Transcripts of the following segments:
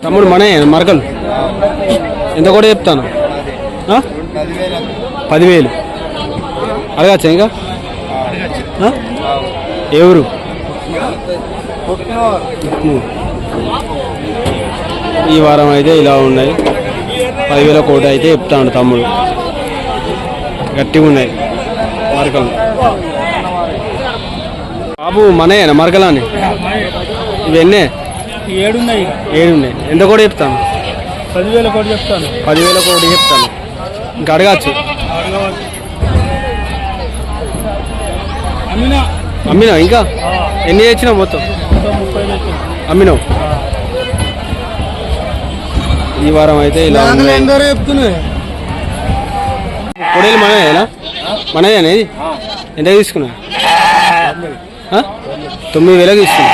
తమ్ముడు మన మరకలు ఎంత కూడా చెప్తాను 10,000 అడగచ్చా ఇంకా ఎవరు ఈ వారం అయితే ఇలా ఉన్నాయి 10,000 కోట అయితే చెప్తాను తమ్ముడు గట్టిగా ఉన్నాయి మరకలు బాబు మనయేనా మరకలాని ఇవన్నీ 7 ఉన్నాయి ఎంత కూడా చెప్తాను 10,000 కోటి చెప్తాను 10,000 కోటి చెప్తాను ఇంకా అడగచ్చు అమ్మినావు ఇంకా ఎన్ని తెచ్చినావు మొత్తం 30 అమ్మినావు ఈ వారం అయితే ఇలా చెప్తున్నాయి పొడేలు మనయేనా ఇది ఎంత తీసుకున్నా 9,000 తీసుకున్నా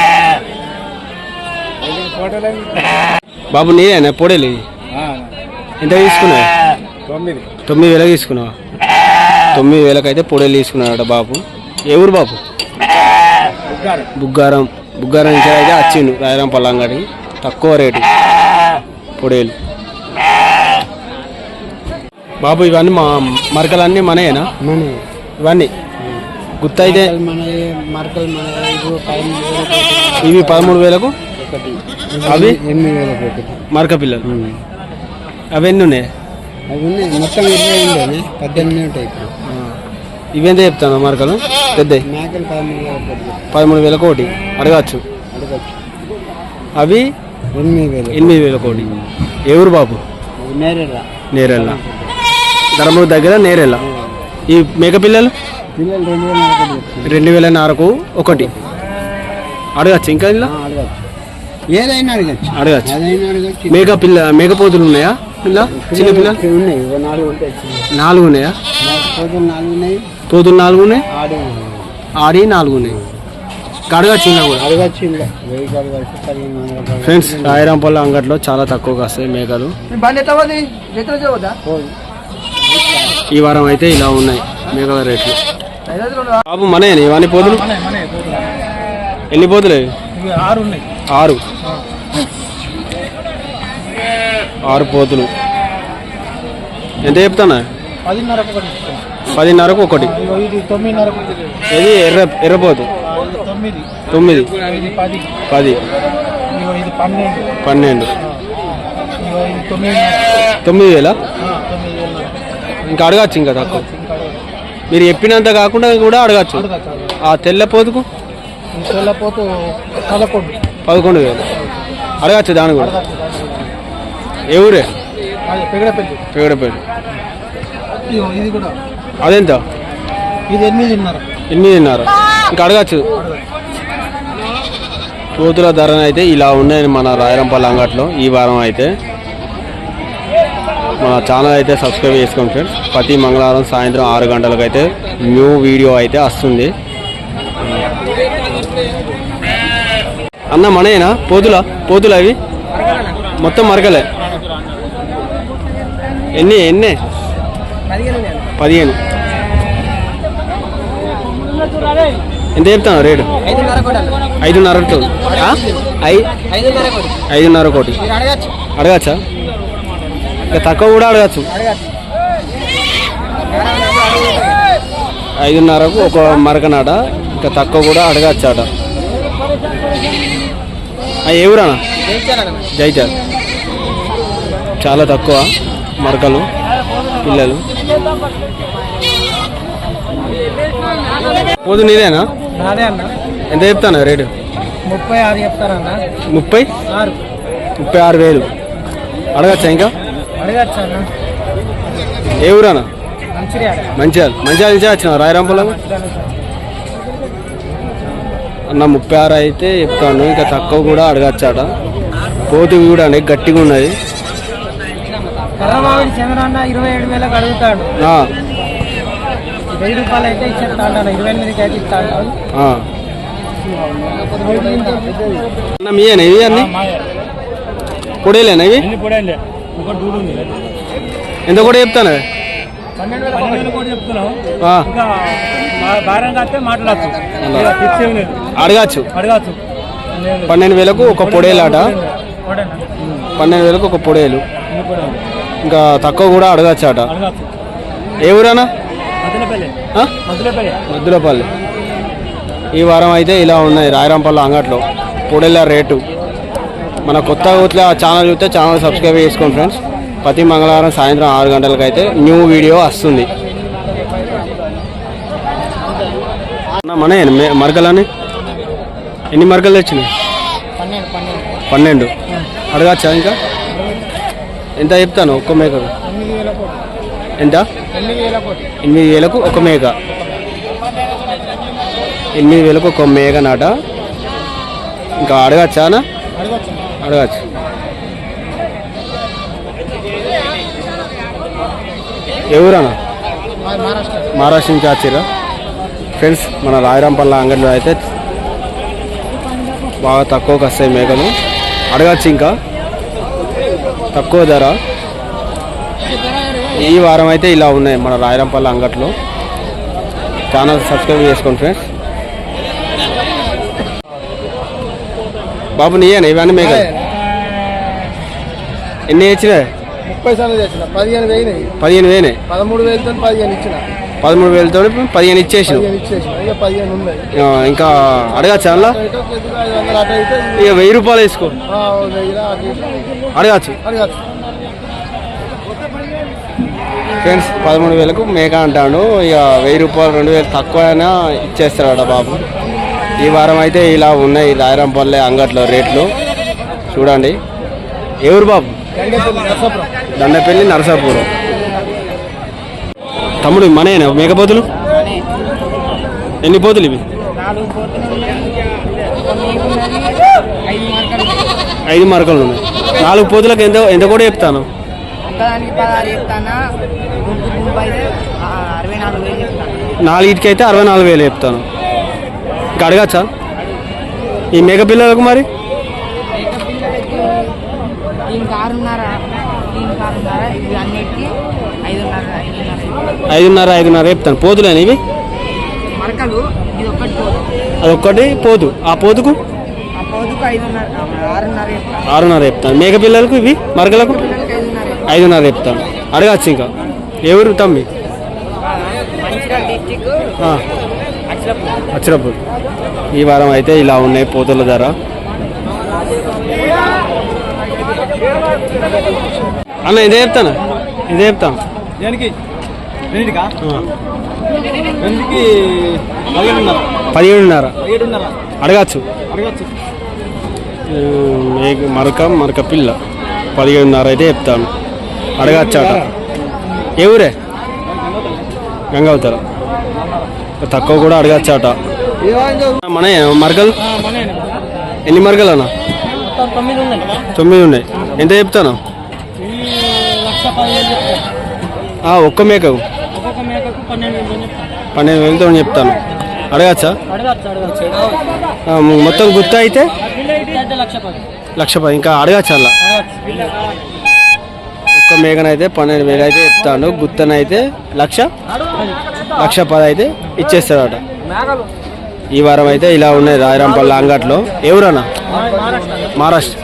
బాబు నీదేనా పొడేలు ఇది ఎంత తీసుకున్నావు 9,000 తీసుకున్నావా 9,000 అయితే పొడేలు తీసుకున్నాడట బాబు ఏ ఊరు బాబు బుగ్గారం నుంచి అయితే వచ్చిండు రాయరాం పల్లంగాడికి తక్కువ రేటు పొడేలు బాబు ఇవన్నీ మా మరకలన్నీ మనయేనా ఇవన్నీ గుత్తైతే ఇవి 13,000కు అవి మరక పిల్లలు అవి ఎన్ని ఉన్నాయి మొత్తం 18 ఉంటాయి ఇవేంత చెప్తాను మరకలు పెద్ద 13,000 కోటి అడగచ్చు అవి 8,000 కోటి ఎవరు బాబు నేరెళ్ళ ధర్మూరు దగ్గర నేరెళ్ళ ఈ మేక పిల్లలు 2,400కు ఒకటి అడగచ్చు ఇంకా ఇలా ఏదైనా అడగచ్చు మేకపోతులు ఉన్నాయా ఇలా చిన్న పిల్లలు 4 ఉన్నాయా తోతులు 4 ఉన్నాయి ఆడి 4 ఉన్నాయి అడగచ్చు ఇంకా కూడా ఫ్రెండ్స్ రాయరాంపల్లి అంగట్లో చాలా తక్కువగా వస్తాయి మేకలు ఈ వారం అయితే ఇలా ఉన్నాయి మేకల రేట్లు బాబు మనయేనా ఇవన్నీ పోతులు ఎన్ని పోతులు 6 పోతులు ఎంత చెప్తానా 10,500కు ఒకటి ఇది ఎర్రపోతు 9 10 12 9,000 ఇంకా అడగచ్చు ఇంకా తక్కువ మీరు చెప్పినంత కాకుండా కూడా అడగచ్చు ఆ తెల్లపోతుకు 11,000 అడగచ్చు దాని కూడా ఏ ఊరే పెగడపల్లి అదెంత ఇది 8,500 ఇంకా అడగచ్చు పోతుల ధరను అయితే ఇలా ఉన్నాయి మన రాయరంపల్లి అంగట్లో ఈ వారం అయితే మన ఛానల్ అయితే సబ్స్క్రైబ్ చేసుకోండి ఫ్రెండ్స్ ప్రతి మంగళవారం సాయంత్రం 6 గంటలకు అయితే న్యూ వీడియో అయితే వస్తుంది అన్న మనయేనా పోతులు అవి మొత్తం మరకలే ఎన్ని 15 ఎంత చెప్తాను రేటు 5,500 కోటి అడగచ్చా ఇంకా తక్కువ కూడా అడగచ్చు 5,500కు ఒక మరకనాట ఇంకా తక్కువ కూడా అడగచ్చు అట ఏ ఊరన్నా జైచార్ చాలా తక్కువ మరకలు పిల్లలు పోదు నీదేనా ఎంత చెప్తాను రేటు 36 చెప్తారన్నా 36,000 అడగచ్చా ఇంకా ఏ ఊరన్నా మంచిర్యాల నుంచి వచ్చిన రాయరాంపల్లి అన్న 36 అయితే చెప్తాను ఇంకా తక్కువ కూడా అడగచ్చాట పోతు కూడా గట్టిగా ఉన్నది చంద్రన్న 27,000 అడుగుతాడు 1000 రూపాయలు అయితే ఇచ్చేస్తాడు 28కి అయితే ఇస్తాడు అన్న మీయేనా ఇవి అన్ని పొడేలేనా ఇవి ఎంత కూడా చెప్తాను 12,000 కోటి చెప్తున్నావు అడగచ్చు 12,000కు ఒక పొడేలాట 12,000కు ఒక పొడేలు. ఇంకా తక్కువ కూడా అడగచ్చాట. ఏ ఊరన్నా? మద్దులపల్లి. ఈ వారం అయితే ఇలా ఉన్నాయి రాయరాంపల్లి అంగట్లో పొడేల రేటు. మన కొత్త ఊట్ల ఛానల్ చూస్తే ఛానల్ సబ్స్క్రైబ్ చేసుకోండి ఫ్రెండ్స్. ప్రతి మంగళవారం సాయంత్రం 6 గంటలకు అయితే న్యూ వీడియో వస్తుంది. మన మరకలని ఎన్ని మరకలు తెచ్చినాయి? 12. అడగచ్చా ఇంకా? ఎంత చెప్తాను ఒక్క మేకకు? ఎంత? 8,000కు ఒక మేక. 8,000కు ఒక మేక నాట. ఇంకా అడగచ్చానా? అడగచ్చు. ఎవరన్నా? మహారాష్ట్ర నుంచి వచ్చారా ఫ్రెండ్స్? మన రాయరాంపల్లి అంగడిలో అయితే బాగా తక్కువకి వస్తాయి మేకలు. అడగచ్చు ఇంకా తక్కువ ధర. ఈ వారం అయితే ఇలా ఉన్నాయి మన రాయరాంపల్లి అంగట్లో. ఛానల్ సబ్స్క్రైబ్ చేసుకోండి ఫ్రెండ్స్. బాబు నీయేనా ఇవన్నీ మేకలు? ఎన్ని వచ్చినాయి? 30 సార్లు చేసిన 15,000. 15,000. 13,000తో 15 ఇచ్చిన. 13,000తో 15 ఇచ్చేసిన. ఇంకా అడగచ్చు అలా? ఇక 1,000 రూపాయలు వేసుకో. అడగచ్చు ఫ్రెండ్స్. 13,000కు మేక అంటాడు. ఇక 1,000 రూపాయలు 2,000 తక్కువ అయినా ఇచ్చేస్తాడట బాబు. ఈ వారం అయితే ఇలా ఉన్నాయి రాయరాంపల్లి అంగట్లో రేట్లు చూడండి. ఎవరు బాబు? దండపల్లి నరసాపురం. తమ్ముడు మనేనా మేకపోతులు? ఎన్ని పోతులు ఇవి? 5 మరకలు ఉన్నాయి. 4 పోతులకు ఎంత కూడా చెప్తాను? 4 అయితే 64,000 చెప్తాను. ఇంకా అడగచ్చా ఈ మేక పిల్లలకు? మరి 5,500 చెప్తాను. పోతులేని ఇవి? అదొక్కటి పోతు. ఆ పోతుకు 6,500 చెప్తాను. మేక పిల్లలకు ఇవి మరకలకు 5,500 చెప్తాను. అడగచ్చు ఇంకా. ఎవరు తమ్మి? అచ్చిరపూర్. ఈ వారం అయితే ఇలా ఉన్నాయి పోతుల ధర. అన్న ఇదే చెప్తాను. 17,500 అడగచ్చు. మరక పిల్ల 17,500 అయితే చెప్తాను. అడగచ్చాట. ఏ ఊరే? గంగావతల. తక్కువ కూడా అడగచ్చాట. మన మరకలు ఎన్ని మరకలు అన్న? 9 ఉన్నాయి. ఎంత చెప్తాను? ఒక్క మేకకు 12,000తో చెప్తాను. అడగచ్చా? మొత్తం గుత్త అయితే 1,10,000. ఇంకా అడగచ్చా? అలా ఒక్క మేకనైతే 12,000 అయితే చెప్తాను. గుత్తనైతే 1,10,000 అయితే ఇచ్చేస్తాడట. ఈ వారం అయితే ఇలా ఉన్నాయి రాయరాంపల్లి అంగట్లో. ఎవరన్నా? మహారాష్ట్ర.